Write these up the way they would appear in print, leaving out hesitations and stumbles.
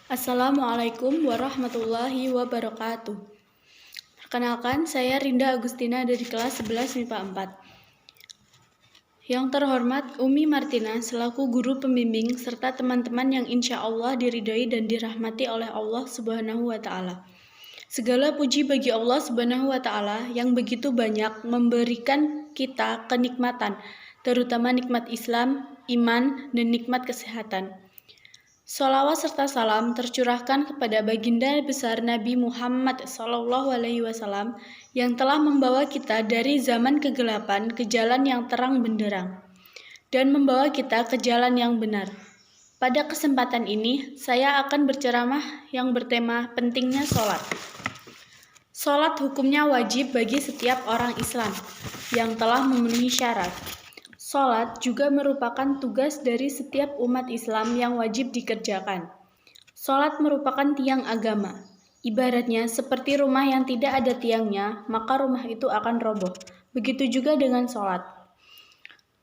Assalamualaikum warahmatullahi wabarakatuh. Perkenalkan, saya Rinda Agustina dari kelas 11 MIPA 4. Yang terhormat Umi Martina selaku guru pembimbing serta teman-teman yang insya Allah diridhoi dan dirahmati oleh Allah Subhanahu wa Ta'ala. Segala puji bagi Allah Subhanahu wa Ta'ala yang begitu banyak memberikan kita kenikmatan, terutama nikmat Islam, iman, dan nikmat kesehatan. Sholawat serta salam tercurahkan kepada baginda besar Nabi Muhammad SAW yang telah membawa kita dari zaman kegelapan ke jalan yang terang benderang dan membawa kita ke jalan yang benar. Pada kesempatan ini, saya akan berceramah yang bertema pentingnya sholat. Sholat hukumnya wajib bagi setiap orang Islam yang telah memenuhi syarat. Sholat juga merupakan tugas dari setiap umat Islam yang wajib dikerjakan. Sholat merupakan tiang agama. Ibaratnya seperti rumah yang tidak ada tiangnya, maka rumah itu akan roboh. Begitu juga dengan sholat.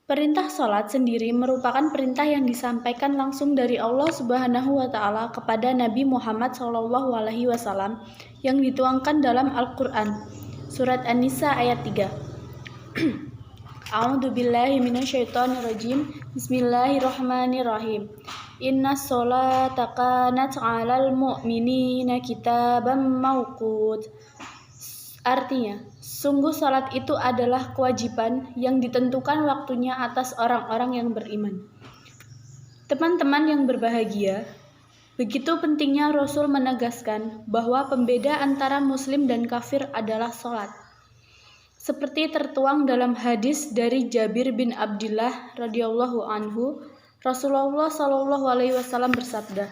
Perintah sholat sendiri merupakan perintah yang disampaikan langsung dari Allah Subhanahu wa Ta'ala kepada Nabi Muhammad SAW yang dituangkan dalam Al-Quran, Surat An-Nisa ayat 3. A'udzu billahi minasyaitonir rajim. Bismillahirrahmanirrahim. Innas sholata kanat 'alal mu'minina kitaban mauqut. Artinya, sungguh salat itu adalah kewajiban yang ditentukan waktunya atas orang-orang yang beriman. Teman-teman yang berbahagia, begitu pentingnya Rasul menegaskan bahwa pembeda antara muslim dan kafir adalah salat. Seperti tertuang dalam hadis dari Jabir bin Abdullah radhiyallahu anhu, Rasulullah SAW bersabda,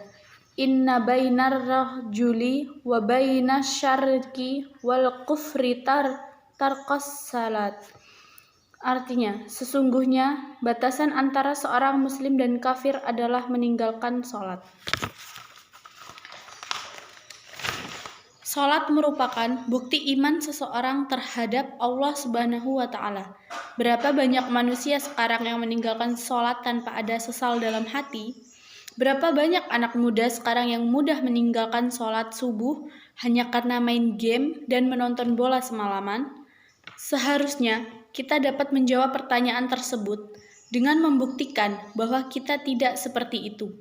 "Inna bainar rajuli wa bainas syarqi wal kufri tarqas salat." Artinya, sesungguhnya batasan antara seorang muslim dan kafir adalah meninggalkan sholat. Sholat merupakan bukti iman seseorang terhadap Allah Subhanahu wa Ta'ala. Berapa banyak manusia sekarang yang meninggalkan sholat tanpa ada sesal dalam hati? Berapa banyak anak muda sekarang yang mudah meninggalkan sholat subuh hanya karena main game dan menonton bola semalaman? Seharusnya kita dapat menjawab pertanyaan tersebut dengan membuktikan bahwa kita tidak seperti itu.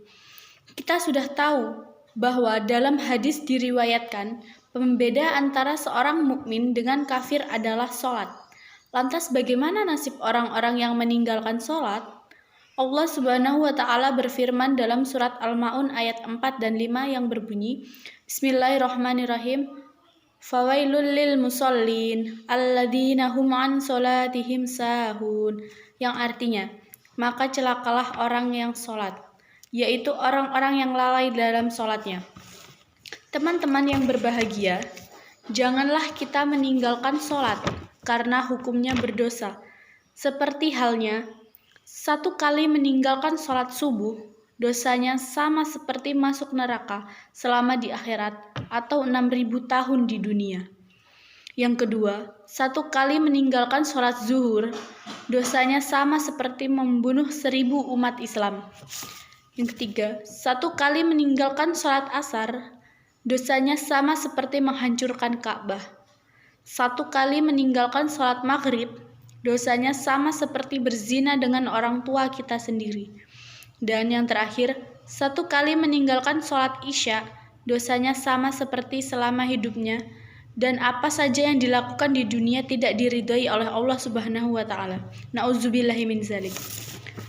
Kita sudah tahu bahwa dalam hadis diriwayatkan pembeda antara seorang mukmin dengan kafir adalah sholat. Lantas bagaimana nasib orang-orang yang meninggalkan sholat? Allah Subhanahu wa Ta'ala berfirman dalam surat Al-Ma'un ayat 4 dan 5 yang berbunyi, Bismillahirrahmanirrahim. Fawailul lil musallin alladzina hum an sholatihim sahun. Yang artinya, maka celakalah orang yang sholat, yaitu orang-orang yang lalai dalam sholatnya. Teman-teman yang berbahagia, janganlah kita meninggalkan sholat karena hukumnya berdosa. Seperti halnya, satu kali meninggalkan sholat subuh, dosanya sama seperti masuk neraka selama di akhirat atau 6.000 tahun di dunia. Yang kedua, satu kali meninggalkan sholat zuhur, dosanya sama seperti membunuh 1.000 umat Islam. Yang ketiga, satu kali meninggalkan sholat asar, dosanya sama seperti menghancurkan Ka'bah. Satu kali meninggalkan sholat maghrib, dosanya sama seperti berzina dengan orang tua kita sendiri. Dan yang terakhir, satu kali meninggalkan sholat isya, dosanya sama seperti selama hidupnya. Dan apa saja yang dilakukan di dunia tidak diridhoi oleh Allah Subhanahu wa Ta'ala. Na'udzubillahi min dzalik.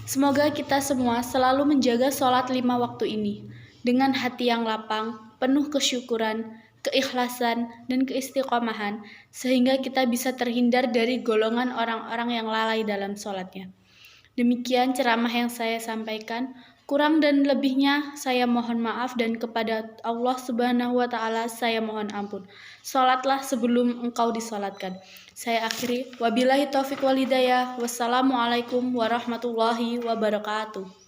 Semoga kita semua selalu menjaga sholat 5 waktu ini dengan hati yang lapang, penuh kesyukuran, keikhlasan, dan keistiqomahan, sehingga kita bisa terhindar dari golongan orang-orang yang lalai dalam sholatnya. Demikian ceramah yang saya sampaikan. Kurang dan lebihnya saya mohon maaf, dan kepada Allah Subhanahu wa Ta'ala saya mohon ampun. Sholatlah sebelum engkau disolatkan. Saya akhiri, wabillahi taufiq wal hidayah. Wassalamualaikum warahmatullahi wabarakatuh.